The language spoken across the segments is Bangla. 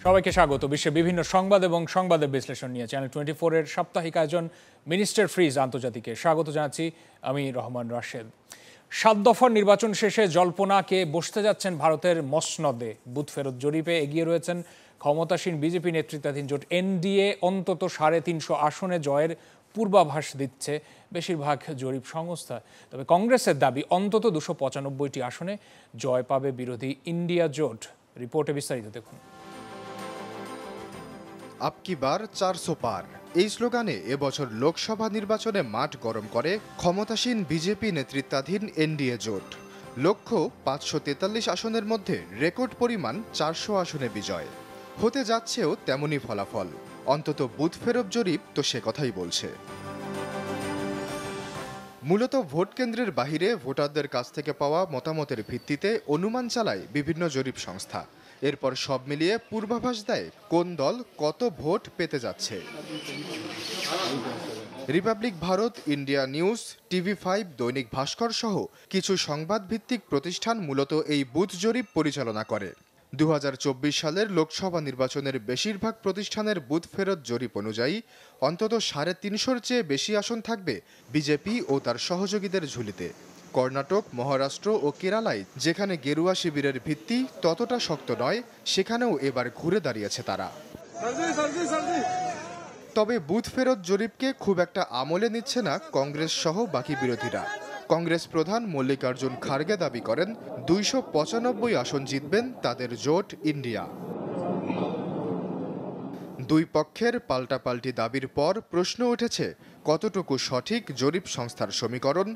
সবাইকে স্বাগত। বিশ্বের বিভিন্ন সংবাদ এবং সংবাদের বিশ্লেষণ নিয়ে চ্যানেল 24-এর সাপ্তাহিক আয়োজন মিনিস্টার ফ্রিজ আন্তর্জাতিকে স্বাগত জানাচ্ছি আমি রহমান রাশেদ। 7 দফার নির্বাচন শেষে জল্পনাকে বসতে যাচ্ছেন ভারতের মসনদে। বুথ ফেরত জরিপে এগিয়ে রয়েছেন ক্ষমতাসীন বিজেপি নেতৃত্বাধীন জোট এনডিএ। অন্তত 350 আসনে জয়ের পূর্বাভাস দিচ্ছে বেশিরভাগ জরিপ সংস্থা। তবে কংগ্রেসের দাবি অন্তত 295টি আসনে জয় পাবে বিরোধী ইন্ডিয়া জোট। রিপোর্টে বিস্তারিত দেখুন। আপকি বার 400 পার, এই স্লোগানে এবছর লোকসভা নির্বাচনে মাঠ গরম করে ক্ষমতাসীন বিজেপি নেতৃত্বাধীন এনডিএ জোট। লক্ষ্য 543 আসনের মধ্যে রেকর্ড পরিমাণ 400 আসনে বিজয়। হতে যাচ্ছেও তেমনই ফলাফল। অন্তত বুথ ফেরত জরিপ তো সে কথাই বলছে। মূলত ভোট কেন্দ্রের বাহিরে ভোটারদের কাছ থেকে পাওয়া মতামতের ভিত্তিতে অনুমান চালায় বিভিন্ন জরিপ সংস্থা। এরপর সব মিলিয়ে পূর্বাভাস দেয় কোন দল কত ভোট পেতে যাচ্ছে। Republic Bharat, India news, TV5, Dainik Bhaskar সহ কিছু সংবাদ ভিত্তিক প্রতিষ্ঠান মূলত এই বুথ জরিপ পরিচালনা করে। 2024 সালের লোকসভা নির্বাচনের বেশিরভাগ প্রতিষ্ঠানের বুথ ফেরত জরিপ অনুযায়ী অন্তত 350-র চেয়ে বেশি আসন থাকবে বিজেপি ও তার সহযোগীদের ঝুলিতে। কর্ণাটক, মহারাষ্ট্র ও কেরালায় যেখানে গেরুয়া শিবিরের ভিত্তি ততটা শক্ত নয়, সেখানেও এবার ঘুরে দাঁড়িয়েছে তারা। তবে বুথ ফেরত জরিপকে খুব একটা আমলে নিচ্ছে না কংগ্রেস সহ বাকি বিরোধীরা। কংগ্রেস প্রধান মল্লিকার্জুন খার্গে দাবি করেন 295 আসন জিতবেন তাদের জোট ইন্ডিয়া। দুই পক্ষের পাল্টাপাল্টি দাবির পর প্রশ্ন উঠেছে কতটুকু সঠিক জরিপ সংস্থার সমীকরণ।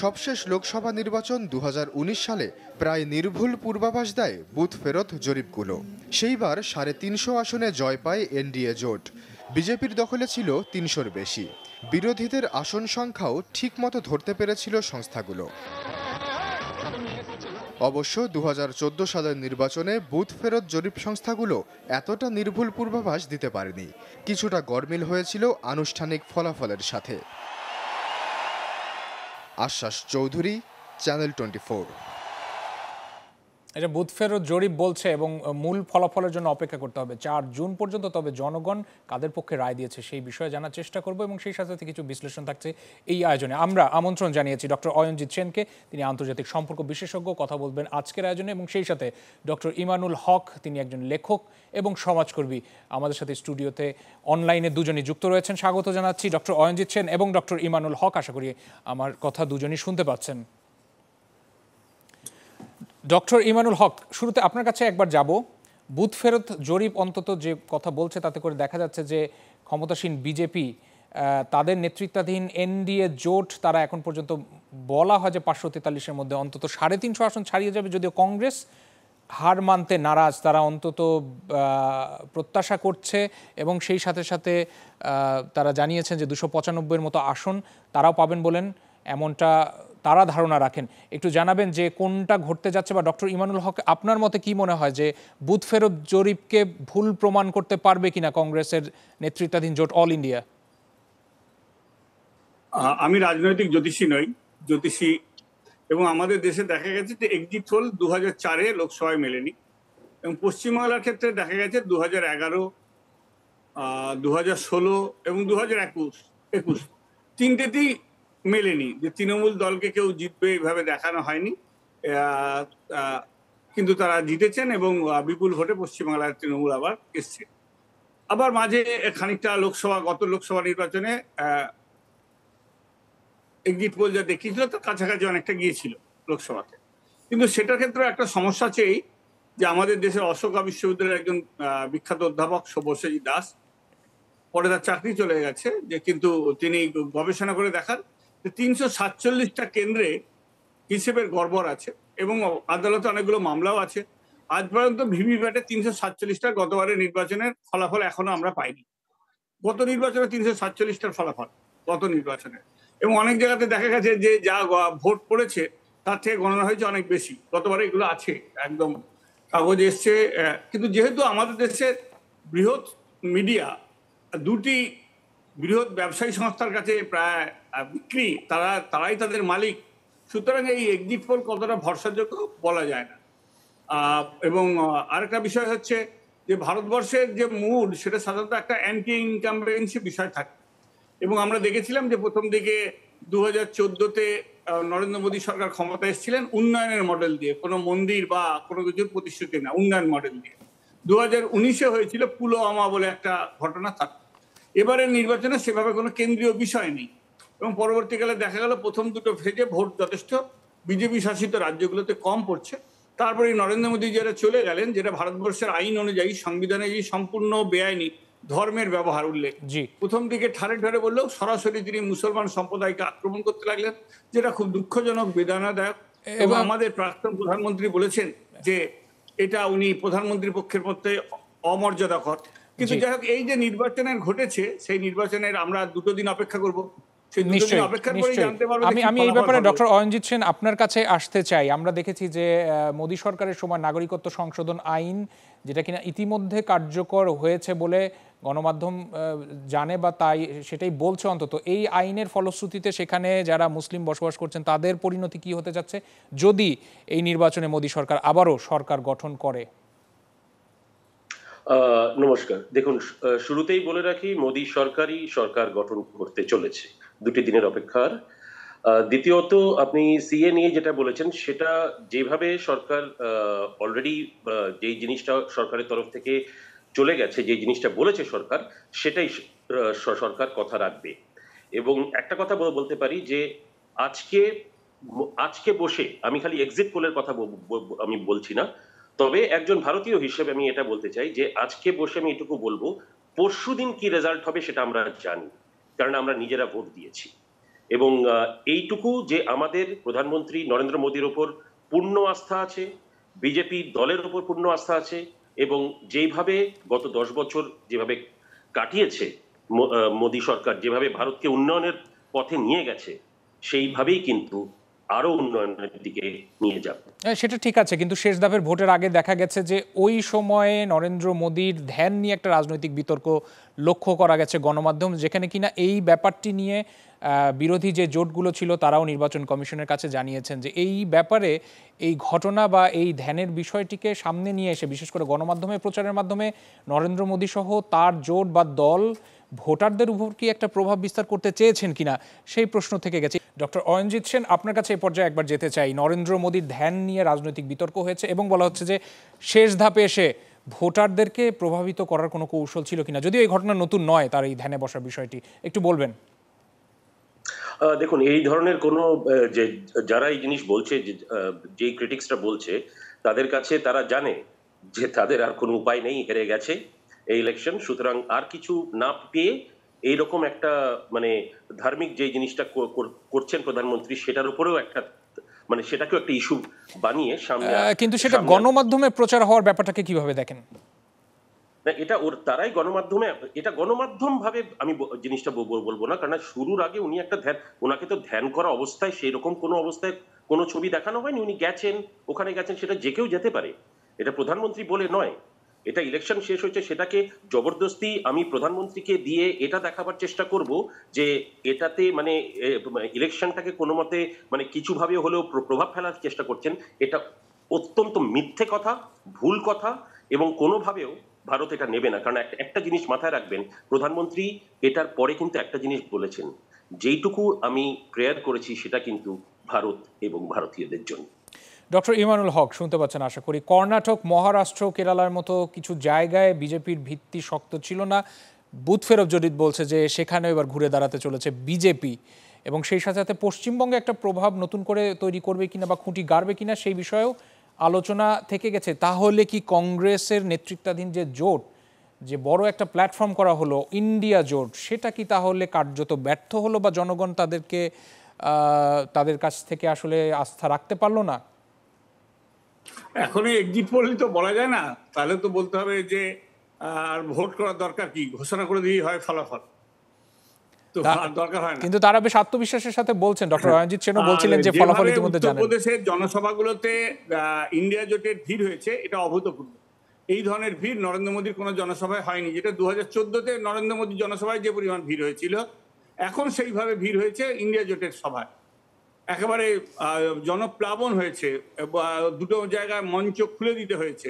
সবশেষ লোকসভা নির্বাচন 2019 সালে প্রায় নির্ভুল পূর্বাভাস দেয় বুথ ফেরত জরিপগুলো। সেইবার 350 আসনে জয় পায় এনডিএ জোট। বিজেপির দখলে ছিল 300-র বেশি। বিরোধীদের আসন সংখ্যাও ঠিকমতো ধরতে পেরেছিল সংস্থাগুলো। অবশ্য 2014 সালের নির্বাচনে বুথ ফেরত জরিপ সংস্থাগুলো এতটা নির্ভুল পূর্বাভাস দিতে পারেনি। কিছুটা গরমিল হয়েছিল আনুষ্ঠানিক ফলাফলের সাথে। আশ্বাস চৌধুরী, চ্যানেল 24। এটা বুথ ফেরত জরিপ বলছে এবং মূল ফলাফলের জন্য অপেক্ষা করতে হবে 4 জুন পর্যন্ত। তবে জনগণ কাদের পক্ষে রায় দিয়েছে সেই বিষয়ে জানার চেষ্টা করব এবং সেই সাথে কিছু বিশ্লেষণ থাকছে এই আয়োজনে। আমরা আমন্ত্রণ জানিয়েছি ডক্টর অয়নজিৎ সেনকে। তিনি আন্তর্জাতিক সম্পর্ক বিশেষজ্ঞ, কথা বলবেন আজকের আয়োজনে। এবং সেই সাথে ডক্টর ইমানুল হক, তিনি একজন লেখক এবং সমাজকর্মী। আমাদের সাথে স্টুডিওতে অনলাইনে দুজনই যুক্ত রয়েছেন। স্বাগত জানাচ্ছি ডক্টর অয়নজিৎ সেন এবং ডক্টর ইমানুল হক। আশা করি আমার কথা দুজনই শুনতে পাচ্ছেন। ডক্টর ইমানুল হক, শুরুতে আপনার কাছে একবার যাব। বুথ ফেরত জরিপ অন্তত যে কথা বলছে তাতে করে দেখা যাচ্ছে যে ক্ষমতাসীন বিজেপি তাদের নেতৃত্বাধীন এনডিএ জোট তারা এখন পর্যন্ত বলা হয় যে 543-এর মধ্যে অন্তত 350 আসন ছাড়িয়ে যাবে। যদিও কংগ্রেস হার মানতে নারাজ, তারা অন্তত প্রত্যাশা করছে এবং সেই সাথে সাথে তারা জানিয়েছেন যে 295-এর মতো আসন তারাও পাবেন বলেন, এমনটা তারা ধারণা রাখেন। একটু জানাবেন যে কোনটা ঘটতে যাচ্ছে, বা ডক্টর ইমানুল হক আপনার মতে কি মনে হয় যে বুথ ফেরত জরিপকে ভুল প্রমাণ করতে পারবে কিনা কংগ্রেসের নেতৃত্বাধীন জোট অল ইন্ডিয়া? আমি রাজনৈতিক জ্যোতিষী নই, জ্যোতিষী, এবং আমাদের দেশে দেখা গেছে যে এক্সিট পোল 2004-এ লোকসভায় মেলেনি এবং পশ্চিমবাংলার ক্ষেত্রে দেখা গেছে 2011, 2016 এবং 2021 তিনটেতেই মেলেনি, যে তৃণমূল দলকে কেউ জিতবে এইভাবে দেখানো হয়নি। কিন্তু তারা জিতেছেন এবং বিপুল ভোটে পশ্চিমবাংলার তৃণমূল আবার এসছে। আবার মাঝে খানিকটা গত লোকসভা নির্বাচনে এক্সিট পোল যা দেখিয়েছিল তার কাছাকাছি অনেকটা গিয়েছিল লোকসভাতে। কিন্তু সেটার ক্ষেত্রে একটা সমস্যা আছে এই যে আমাদের দেশের অশোকা বিশ্ববিদ্যালয়ের একজন বিখ্যাত অধ্যাপক শুভশ্রী দাস, পরে তার চাকরি চলে গেছে, যে কিন্তু তিনি গবেষণা করে দেখান যে 347টা কেন্দ্রে হিসেবের গড়বড় আছে এবং আদালতে অনেকগুলো মামলাও আছে। আজ পর্যন্ত ভিভিপ্যাটে 347টা গতবারের নির্বাচনের ফলাফল এখনো আমরা পাইনি। গত নির্বাচনে 347টার ফলাফল গত নির্বাচনে, এবং অনেক জায়গাতে দেখা গেছে যে যা ভোট পড়েছে তার থেকে গণনা হয়েছে অনেক বেশি। গতবারে এগুলো আছে, একদম কাগজে এসছে। কিন্তু যেহেতু আমাদের দেশের বৃহৎ মিডিয়া দুটি বৃহৎ ব্যবসায়ী সংস্থার কাছে প্রায় বিক্রি, তারাই তাদের মালিক, সুতরাং এই এক্সিট পোল কতটা ভরসাযোগ্য বলা যায় না। এবং আরেকটা বিষয় হচ্ছে যে ভারতবর্ষের যে মুড সেটা সাধারণত একটা অ্যান্টি ইনকামবেন্সি বিষয় থাকে, এবং আমরা দেখেছিলাম যে প্রথম দিকে 2014-তে নরেন্দ্র মোদী সরকার ক্ষমতায় এসেছিলেন উন্নয়নের মডেল দিয়ে, কোনো মন্দির বা কোনো কিছুর প্রতিশ্রুতি না, উন্নয়ন মডেল দিয়ে। 2019-এ হয়েছিল পুলওয়ামা বলে একটা ঘটনা। থাক এবারের নির্বাচনে সেভাবে কোনো কেন্দ্রীয় বিষয় নেই, এবং পরবর্তীকালে দেখা গেল প্রথম দুটো ফেজে ভোট যথেষ্ট বিজেপি শাসিত রাজ্যগুলোতে কম পড়ছে। তারপরে নরেন্দ্র মোদী যারা চলে গেলেন, যেটা ভারতবর্ষের আইন অনুযায়ী সংবিধানে যে সম্পূর্ণ বেআইনি ধর্মের ব্যবহার উল্লেখ, প্রথম দিকে ঠারে ঠারে বললেও সরাসরি তিনি মুসলমান সম্প্রদায়কে আক্রমণ করতে লাগলেন, যেটা খুব দুঃখজনক, বেদনাদায়ক। এবং আমাদের প্রাক্তন প্রধানমন্ত্রী বলেছেন যে এটা উনি প্রধানমন্ত্রীর পক্ষের মধ্যে অমর্যাদাকর। কিন্তু যাই হোক, এই যে নির্বাচনের ঘটেছে, সেই নির্বাচনের আমরা 2 দিন অপেক্ষা করব। আমি এই ব্যাপারে ডক্টর অয়নজিৎ সেন আপনার কাছে আসতে চাই। আমরা দেখেছি যে মোদী সরকারের সময় নাগরিকত্ব সংশোধন আইন, যেটা কিনা ইতিমধ্যে কার্যকর হয়েছে বলে গণমাধ্যম জানে বা তাই সেটাই বলছে অন্তত, এই আইনের ফলশ্রুতিতে সেখানে যারা মুসলিম বসবাস করছেন তাদের পরিণতি কি হতে যাচ্ছে যদি এই নির্বাচনে মোদী সরকার আবারও সরকার গঠন করে? নমস্কার। দেখুন, শুরুতেই বলে রাখি, মোদী সরকারই সরকার গঠন করতে চলেছে, 2 দিনের অপেক্ষার। দ্বিতীয়ত, আপনি সিএ নিয়ে যেটা বলেছেন সেটা যেভাবে সরকার অলরেডি যেই জিনিসটা সরকারের তরফ থেকে চলে গেছে, যে জিনিসটা বলেছে সরকার, সেটাই সরকার কথা রাখবে। এবং একটা কথা বলতে পারি যে আজকে বসে, আমি খালি এক্সিট পোলের কথা আমি বলছি না, তবে একজন ভারতীয় হিসেবে আমি এটা বলতে চাই যে আজকে বসে আমি এটুকু বলবো, পরশুদিন কি রেজাল্ট হবে সেটা আমরা জানি, কারণ আমরা নিজেরা ভোট দিয়েছি। এবং এইটুকু যে আমাদের প্রধানমন্ত্রী নরেন্দ্র মোদীর ওপর পূর্ণ আস্থা আছে, বিজেপি দলের ওপর পূর্ণ আস্থা আছে, এবং যেইভাবে গত 10 বছর যেভাবে কাটিয়েছে মোদী সরকার, যেভাবে ভারতকে উন্নয়নের পথে নিয়ে গেছে, সেইভাবেই কিন্তু আরো উন্নয়নের দিকে নিয়ে যাবে। সেটা ঠিক আছে, কিন্তু শেষ ধাপের ভোটের আগে দেখা গেছে যে ওই সময়ে নরেন্দ্র মোদীর ধ্যান নিয়ে একটা রাজনৈতিক বিতর্ক লক্ষ্য করা গেছে গণমাধ্যম, যেখানে কিনা এই ব্যাপারটি নিয়ে বিরোধী যে জোটগুলো ছিল তারাও নির্বাচন কমিশনের কাছে জানিয়েছেন যে এই ব্যাপারে এই ঘটনা বা এই ধ্যানের বিষয়টিকে সামনে নিয়ে এসে, বিশেষ করে গণমাধ্যমে প্রচারের মাধ্যমে নরেন্দ্র মোদী সহ তার জোট বা দল ভোটারদের উপর কি একটা প্রভাব বিস্তার করতে চেয়েছেন কিনা, সেই প্রশ্ন থেকে গেছে। ডক্টর অয়নজিৎ সেন, আপনার কাছে এই পর্যায়ে একবার যেতে চাই। নরেন্দ্র মোদীর ধ্যান নিয়ে রাজনৈতিক বিতর্ক হয়েছে এবং বলা হচ্ছে যে শেষ ধাপে এসে ভোটারদেরকে প্রভাবিত করার কোনো কৌশল ছিল কিনা, যদিও এই ঘটনা নতুন নয় তার এই ধ্যানে বসার বিষয়টি, একটু বলবেন? দেখুন, এই ধরনের কোনো যে যারা এই জিনিস বলছে, যে ক্রিটিক্সটা বলছে, তাদের কাছে তারা জানে যে তাদের আর কোনো উপায় নেই, হেরে গেছে এই ইলেকশন। সুতরাং আর কিছু না পেয়ে এইরকম একটা মানে ধার্মিক যে জিনিসটা করছেন প্রধানমন্ত্রী, সেটার উপরেও একটা মানে সেটাকেও একটা ইস্যু বানিয়ে সামনে। কিন্তু সেটা গণমাধ্যমে প্রচার হওয়ার ব্যাপারটাকে কিভাবে দেখেন? এটা তারাই গণমাধ্যমে, এটা গণমাধ্যম ভাবে আমি জিনিসটা বলবো না, কারণ শুরুর আগে উনি একটা ওনাকে তো ধ্যান করা অবস্থায় সেই রকম কোনো অবস্থায় কোনো ছবি দেখানো হয়নি। উনি গেছেন, ওখানে গেছেন, সেটা যে কেউ যেতে পারে, এটা প্রধানমন্ত্রী বলে নয়। এটা ইলেকশন শেষ হয়েছে, সেটাকে জবরদস্তি আমি প্রধানমন্ত্রীকে দিয়ে এটা দেখাবার চেষ্টা করব যে এটাতে মানে ইলেকশনটাকে কোনো মতে মানে কিছু ভাবে হলেও প্রভাব ফেলার চেষ্টা করছেন। এটা অত্যন্ত মিথ্যে কথা, ভুল কথা, এবং কোনোভাবেও ভারত এটা নেবে না। কারণ একটা জিনিস মাথায় রাখবেন, প্রধানমন্ত্রী এটার পরে কিন্তু একটা জিনিস বলেছেন, যেইটুকু আমি প্রেয়ার করেছি সেটা কিন্তু ভারত এবং ভারতীয়দের জন্য। ডক্টর ইমানুল হক শুনতে পাচ্ছেন আশা করি। কর্ণাটক, মহারাষ্ট্র, কেরালার মতো কিছু জায়গায় বিজেপির ভিত্তি শক্ত ছিল না, বুথ ফেরত জরিপ বলছে যে সেখানে এবার ঘুরে দাঁড়াতে চলেছে বিজেপি, এবং সেই সাথে সাথে পশ্চিমবঙ্গে একটা প্রভাব নতুন করে তৈরি করবে কিনা বা খুঁটি গাড়বে কিনা সেই বিষয়েও আলোচনা থেকে গেছে। তাহলে কি কংগ্রেসের নেতৃত্বাধীন যে জোট, যে বড় একটা প্ল্যাটফর্ম করা হলো ইন্ডিয়া জোট, সেটা কি তাহলে কার্যত ব্যর্থ হলো বা জনগণ তাদের কাছ থেকে আসলে আস্থা রাখতে পারলো না? এখনই এক্সিট পোলই তো বলা যায় না, তাহলে তো বলতে হবে যে আর ভোট করার দরকার কি, ঘোষণা করে দিয়ে হয় ফলাফল, তো দরকার হয় না। কিন্তু তারা বেশ আত্মবিশ্বাসের সাথে বলছেন, ডক্টর অয়নজিৎ সেনও বলছিলেন যে ফলাফল ইতিমধ্যে জানেন। উত্তরপ্রদেশের জনসভাগুলোতে ইন্ডিয়া জোটের ভিড় হয়েছে, এটা অভূতপূর্ব। এই ধরনের ভিড় নরেন্দ্র মোদীর কোনো জনসভায় হয়নি, যেটা 2014-তে নরেন্দ্র মোদীর জনসভায় যে পরিমাণ ভিড় হয়েছিল, এখন সেইভাবে ভিড় হয়েছে ইন্ডিয়া জোটের সভায়। একেবারে জনপ্লাবন হয়েছে, দুটো জায়গায় মঞ্চ খুলে দিতে হয়েছে,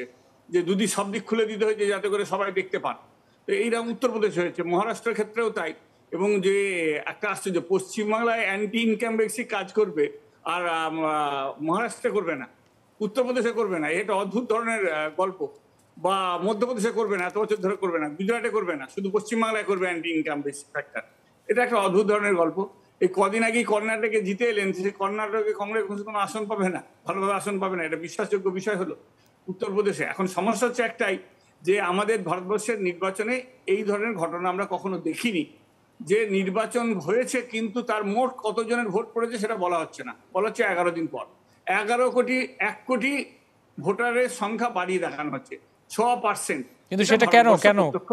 যে দুদি সব দিক খুলে দিতে হয়েছে যাতে করে সবাই দেখতে পান। তো এইরকম উত্তরপ্রদেশে হয়েছে, মহারাষ্ট্রের ক্ষেত্রেও তাই। এবং যে একটা আশ্চর্য, পশ্চিমবাংলায় অ্যান্টি ইনকামবেন্সি কাজ করবে আর মহারাষ্ট্রে করবে না, উত্তরপ্রদেশে করবে না, এটা অদ্ভুত ধরনের গল্প। বা মধ্যপ্রদেশে করবে না, এত বছর ধরে করবে না, গুজরাটে করবে না, শুধু পশ্চিমবাংলায় করবে অ্যান্টি ইনকামবেন্সি ফ্যাক্টর। এটা একটা অদ্ভুত ধরনের গল্প। এই কদিন আগেই কর্ণাটকে জিতে এলেন, সেই কর্ণাটকে কংগ্রেস কোনো আসন পাবে না, ভালোভাবে আসন পাবে না, এটা বিশ্বাসযোগ্য বিষয় হলো। উত্তরপ্রদেশে এখন সমস্যা হচ্ছে একটাই, যে আমাদের ভারতবর্ষের নির্বাচনে এই ধরনের ঘটনা আমরা কখনো দেখিনি, যে নির্বাচন হয়েছে কিন্তু তার মোট কতজনের ভোট পড়েছে সেটা বলা হচ্ছে না, বলা হচ্ছে 11 দিন পর 1 কোটি ভোটারের সংখ্যা বাড়িয়ে দেখানো হচ্ছে 6%। কিন্তু সেটা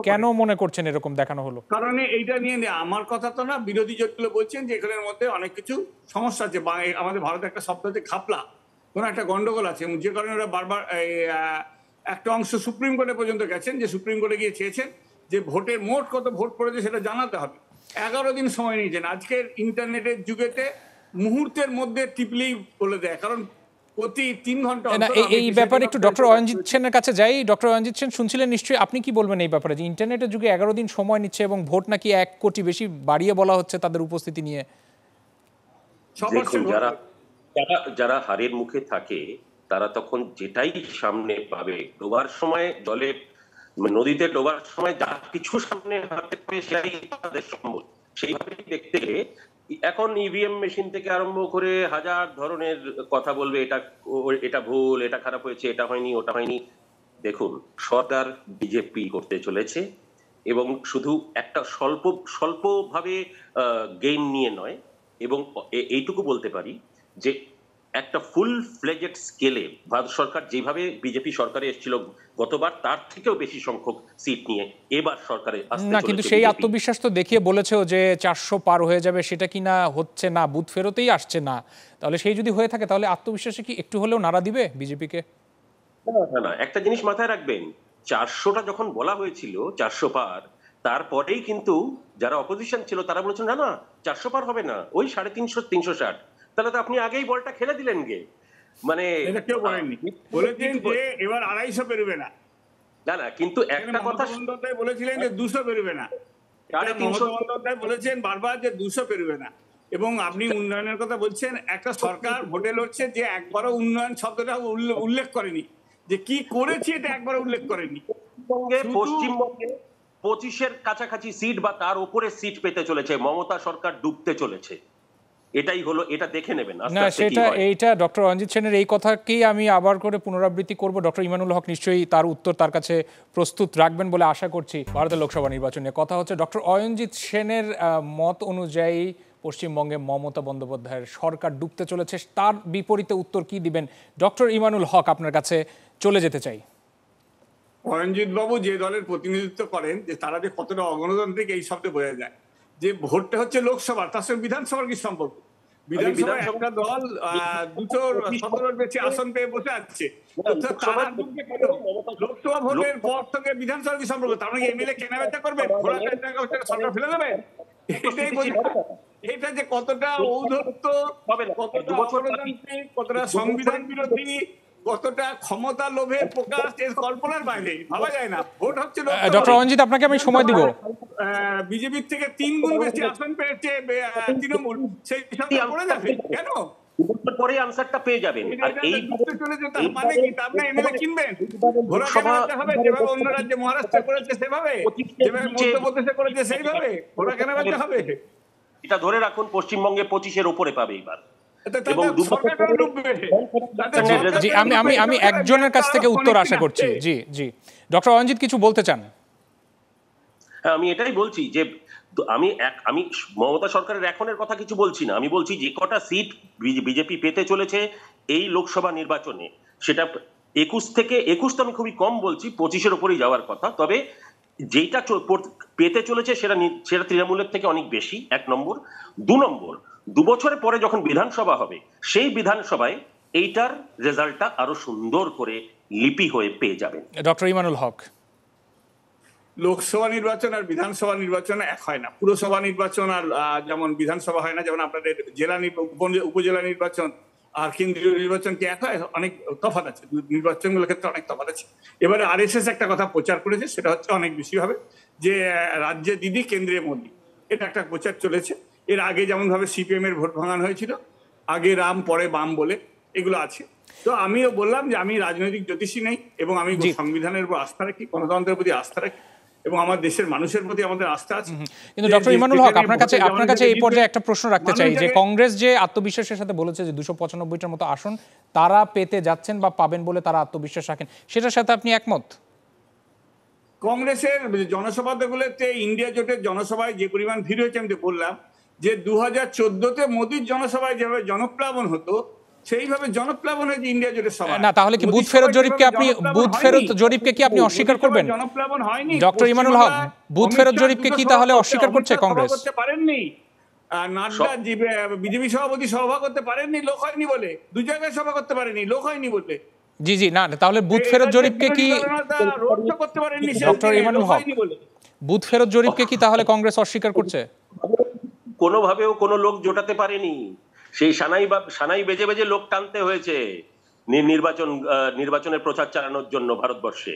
কেন মনে করছেন এরকম দেখানো হলো? কারণ এইটা নিয়ে আমার কথা তো না, বিরোধী জোটগুলো বলছেন যে এখানের মধ্যে অনেক কিছু সমস্যা আছে। আমাদের ভারতে একটা শব্দ আছে খাপলা, কোনো একটা গন্ডগোল আছে, যে কারণে ওরা বারবার একটা অংশ সুপ্রিম কোর্টে পর্যন্ত গেছেন, যে সুপ্রিম কোর্টে গিয়ে চেয়েছেন যে ভোটের মোট কত ভোট পড়েছে সেটা জানাতে হবে। 11 দিন সময় নিয়েছেন। আজকের ইন্টারনেটের যুগেতে মুহূর্তের মধ্যে টিপলেই বলে দেয়, কারণ প্রতি 3 ঘন্টা। এই ব্যাপারে একটু ডক্টর অয়নজিৎ সেনের কাছে যাই। ডক্টর অয়নজিৎ সেন শুনছিলেন নিশ্চয়ই, আপনি কি বলবেন এই ব্যাপারে, যে ইন্টারনেটের যুগে 11 দিন সময় নিচ্ছে এবং ভোট নাকি 1 কোটি বেশি বাড়িয়ে বলা হচ্ছে তাদের উপস্থিতি নিয়ে? যারা হারের মুখে থাকে তারা তখন যেটাই সামনে পাবে, ডোবার সময় জলে নদীতে ডোবার সময় যা কিছু সামনে হাতে পাবে সেটাই তাদের সম্ভব। সেইভাবেই দেখতে গেলে এখন ইভিএম মেশিন থেকে আরম্ভ করে হাজার ধরনের কথা বলবে, এটা ভুল, এটা খারাপ হয়েছে, এটা হয়নি, ওটা হয়নি। দেখুন, সরকার বিজেপি করতে চলেছে এবং শুধু একটা স্বল্পভাবে গেইন নিয়ে নয়, এবং এইটুকু বলতে পারি যে একটা ফুল ফ্লেজেড স্কেলে ভারত সরকার যেভাবে বিজেপি সরকারে এসেছিল গতবার, তার থেকেও বেশি সংখ্যক সিট নিয়ে এবার সরকারে আসতে না, কিন্তু সেই আত্মবিশ্বাস তো দেখিয়ে বলেছেও যে 400 পার হয়ে যাবে, সেটা কিনা হচ্ছে না, বুথ ফেরতেই আসছে না। তাহলে সেই যদি হয়ে থাকে তাহলে আত্মবিশ্বাসে কি একটু হলেও নাড়া দিবে বিজেপিকে? না, একটা জিনিস মাথায় রাখবেন, 400টা যখন বলা হয়েছিল 400 পার, তারপরেই কিন্তু যারা অপোজিশন ছিল তারা বলেছেন না 400 পার হবে না, ওই 350 360। তাহলে তো আপনি আগেই বলটা খেলে দিলেন গে। মানে এটা কেউ বলেননি, বলেছেন যে এবার 250 পেরোবে না। না, কিন্তু একটা কথা বন্দ্যোপাধ্যায় বলেছিলেন যে 200 পেরোবে না, 350 বন্দ্যোপাধ্যায় বলেছেন বারবার যে 200 পেরোবে না। এবং আপনি উন্নয়নের কথা বলছেন, একটা সরকার ভোটে লড়ছে যে একবারও উন্নয়ন শব্দটা উল্লেখ করেনি, যে কি করেছে এটা একবারও উল্লেখ করেনি। পশ্চিমবঙ্গে 25-এর কাছাকাছি সিট বা তার উপরে সিট পেতে চলেছে, মমতা সরকার ডুবতে চলেছে, এটাই হলো, এটা দেখে নেবেন। না, এইটা ডক্টর অঞ্জিত সেনের এই কথাকেই আমি আবার করে পুনরাবৃত্তি করব। ডক্টর ইমানুল হক নিশ্চয়ই তার উত্তর তার কাছে প্রস্তুত রাখবেন বলে আশা করছি। ভারতের লোকসভা নির্বাচন নিয়ে কথা হচ্ছে। ডক্টর অয়নজিৎ সেনের মত অনুযায়ী পশ্চিমবঙ্গে মমতা বন্দ্যোপাধ্যায়ের সরকার ডুবতে চলেছে, তার বিপরীতে উত্তর কি দিবেন? ডক্টর ইমানুল হক, আপনার কাছে চলে যেতে চাই। অয়নজিৎ বাবু যে দলের প্রতিনিধিত্ব করেন, যে তারা যে কতটা অগণতান্ত্রিক এই শব্দে বোঝা যায়। যে ভোটটা হচ্ছে লোকসভার, তার সঙ্গে বিধানসভার কি সম্পর্ক? বিধানসভায় একটা দল 217 বেশি আসন পেয়ে বসে আছে, লোকসভা ভোটের পর থেকে বিধানসভার কি সম্পর্ক? তার মানে এমএলএ কেনাবেচা করবে, সরকার ফেলে দেবে? এটাই বোঝা। এটা যে কতটা ঔদ্ধত্য, কতটা অগণতান্ত্রিক, কতটা সংবিধান বিরোধী, কতটা ক্ষমতা লোভের প্রকাশ, এর কল্পনার বাইরে, ভাবা যায় না। ভোট হচ্ছে ডক্টর অঞ্জিত, আপনাকে আমি সময় দিব। বিজেপির থেকে 3 গুণ বেশি আসন পেয়েছে তৃণমূল, সেই সঙ্গে পড়ে যাবে কেন? পরে আনসারটা পেয়ে যাবেন। আর এই চলে যেতে মানে কি? আপনি এমএলএ কিনবেন, ঘোড়া কেনাতে হবে, যেভাবে অন্য রাজ্যে মহারাষ্ট্র করেছে সেভাবে, যেভাবে মধ্যপ্রদেশে করেছে সেইভাবে ঘোড়া কেনাতে হবে। এটা ধরে রাখুন, পশ্চিমবঙ্গে 25-এর উপরে পাবে এবার। আমি একজনের কাছ থেকে উত্তর আশা করছি। জি ডক্টর অঞ্জিত কিছু বলতে চান? হ্যাঁ, আমি এটাই বলছি যে আমি মমতা সরকারের এখনের কথা কিছু বলছি না, আমি বলছি যে কটা সিট বিজেপি পেতে চলেছে এই লোকসভা নির্বাচনে, সেটা 21 তো আমি খুবই কম বলছি, 25-এর উপরেই যাওয়ার কথা। তবে যেটা পেতে চলেছে সেটা তৃণমূলের থেকে অনেক বেশি, 1 নম্বর। 2 নম্বর, 2 বছরের পরে যখন বিধানসভা হবে, সেই বিধানসভায় এইটার রেজাল্টটা আরো সুন্দর করে লিপি হয়ে পেয়ে যাবেন। ডক্টর ইমানুল হক। লোকসভা নির্বাচন আর বিধানসভা নির্বাচন এক হয় না। পুরসভা নির্বাচন আর যেমন বিধানসভা হয় না, যেমন আপনাদের জেলা উপজেলা নির্বাচন আর কেন্দ্রীয় নির্বাচন কি এক হয়? অনেক তফাৎ আছে, নির্বাচনগুলোর ক্ষেত্রে অনেক তফাৎ আছে। এবারে আরএসএস একটা কথা প্রচার করেছে, সেটা হচ্ছে অনেক বেশি হবে যে রাজ্যে দিদি কেন্দ্রে মোদি, এটা একটা প্রচার চলেছে। এর আগে যেমন ভাবে সিপিএম এর ভোট ভাঙানো হয়েছিল, আগে রাম পরে বাম বলে, এগুলো আছে। তো আমিও বললাম যে আমি রাজনৈতিক জ্যোতিষী নেই, এবং আমি সংবিধানের উপর আস্থা রাখি, গণতন্ত্রের প্রতি আস্থা রাখি, এবং আমার দেশের মানুষের প্রতি আমাদের আস্থা আছে। কিন্তু ডক্টর ইমানুল হক, আপনার কাছে এই পর্যায়ে একটা প্রশ্ন রাখতে চাই যে কংগ্রেস যে আত্মবিশ্বাসের সাথে বলেছে যে 295টার মতো আসন তারা পেতে যাচ্ছেন বা পাবেন বলে তারা আত্মবিশ্বাস রাখেন, সেটার সাথে আপনি একমত? কংগ্রেসের জনসভাগুলোতে, ইন্ডিয়া জোটের জনসভায় যে পরিমাণ ভিড় হয়েছে, আমি তো বললাম যে 2014-তে মোদির জনসভায় যেভাবে জনপ্লাবন হতো, সেইভাবে জনপ্লাবন হয়েছে ইন্ডিয়া জোটের সভা। না, তাহলে কি বুথ ফেরত জরিপকে কি আপনি অস্বীকার করবেন? জনপ্লাবন হয়নি ডক্টর ইমানুল হক, বুথ ফেরত জরিপকে কি তাহলে অস্বীকার করছে কংগ্রেস? করতে পারেননি, নাড্ডা বিজেপি সভাপতি সভা করতে পারেননি, লোক হয়নি বলে। দু জায়গায় সভা করতে পারেনি, লোক হয়নি বলে। জি জি, না তাহলে বুথ ফেরত জরিপকে কি করতে পারেননি ডক্টর ইমানুল হক, বুথ ফেরত জরিপকে কি তাহলে কংগ্রেস অস্বীকার করছে? কোনোভাবেও কোনো লোক জোটাতে পারেনি, সেই সানাই বেজে বেজে লোক টানতে হয়েছে নির্বাচনের প্রচার চালানোর জন্য ভারতবর্ষে,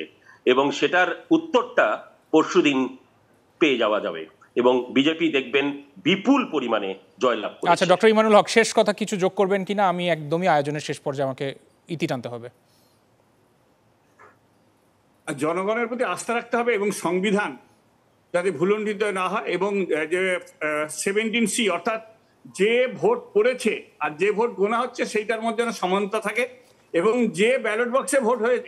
এবং সেটার উত্তরটা পরশুদিন পেয়ে যাওয়া যাবে, এবং বিজেপি দেখবেন বিপুল পরিমাণে জয়লাভ করবে। আচ্ছা ডক্টর ইমানুল হক, শেষ কথা কিছু যোগ করবেন কিনা? আমি একদমই আয়োজনের শেষ পর্যায়ে, আমাকে ইতি টানতে হবে। জনগণের প্রতি আস্থা রাখতে হবে, এবং সংবিধান যাতে ভুলণ্ঠিত না হয়, এবং যে 17C অর্থাৎ যে ভোট পড়েছে আর যে ভোট গোনা হচ্ছে সেইটার মধ্যে যেন সমানতা থাকে, এবং যে ব্যালট বক্সে ভোট হয়ে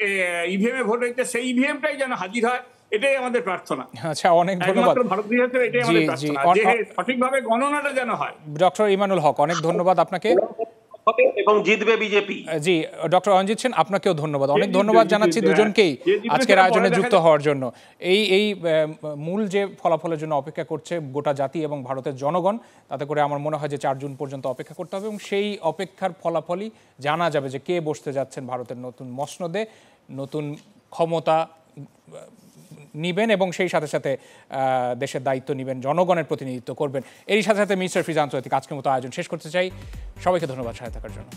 ইভিএম এ ভোট হয়েছে সেই ইভিএমটাই যেন হাজির হয়, এটাই আমাদের প্রার্থনা। আচ্ছা, অনেক ধন্যবাদ। ভারত বিভাগের এটাই আমাদের প্রার্থনা যে সঠিকভাবে গণনাটা যেন হয়। ডক্টর ইমানুল হক, অনেক ধন্যবাদ আপনাকে, এবং জিতবে বিজেপি। জি ডক্টর অঞ্জিত সেন, আপনাকেও ধন্যবাদ। অনেক ধন্যবাদ জানাচ্ছি দুজনকেই আজকের আয়োজনে যুক্ত হওয়ার জন্য। এই মূল যে ফলাফলের জন্য অপেক্ষা করছে গোটা জাতি এবং ভারতের জনগণ, তাতে করে আমার মনে হয় যে 4 জুন পর্যন্ত অপেক্ষা করতে হবে, এবং সেই অপেক্ষার ফলাফলই জানা যাবে যে কে বসতে যাচ্ছেন ভারতের নতুন মসনদে, নতুন ক্ষমতা নিবেন, এবং সেই সাথে সাথে দেশের দায়িত্ব নিবেন, জনগণের প্রতিনিধিত্ব করবেন। এরই সাথে সাথে মিস্টার ফ্রিজ আন্তর্জাতিক আজকের মতো আয়োজন শেষ করতে চাই। সবাইকে ধন্যবাদ সাথে থাকার জন্য।